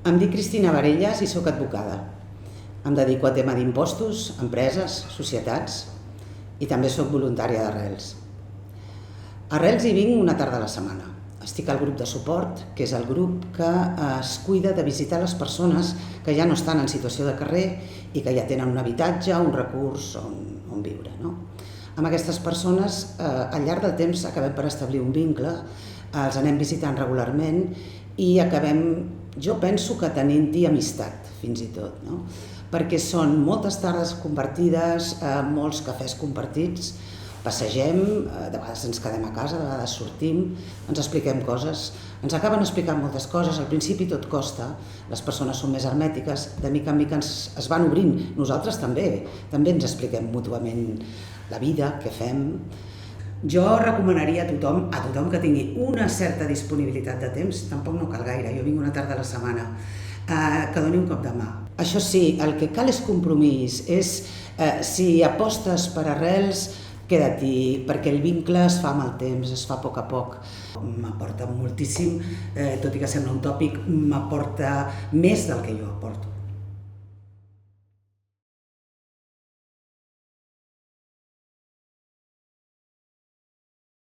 Em dic Cristina Varelles i sóc advocada. Em dedico a tema d'impostos, empreses, societats i també sóc voluntària d'Arrels. A Arrels hi vinc una tarda a la setmana. Estic al grup de suport, que és el grup que es cuida de visitar les persones que ja no estan en situació de carrer i que ja tenen un habitatge, un recurs on viure. Amb aquestes persones, al llarg del temps, acabem per establir un vincle, els anem visitant regularment i acabem, jo penso que tenint-hi amistat, fins i tot, perquè són moltes tardes compartides, molts cafès compartits, passegem, de vegades ens quedem a casa, de vegades sortim, ens expliquem coses, ens acaben explicant moltes coses, al principi tot costa, les persones són més hermètiques, de mica en mica es van obrint, nosaltres també ens expliquem mútuament la vida, què fem. Jo recomanaria a tothom que tingui una certa disponibilitat de temps, tampoc no cal gaire, jo vinc una tarda a la setmana, que doni un cop de mà. Això sí, el que cal és compromís, si apostes per Arrels, queda-t'hi, perquè el vincle es fa amb el temps, es fa a poc. M'aporta moltíssim, tot i que sembla un tòpic, m'aporta més del que jo aporto.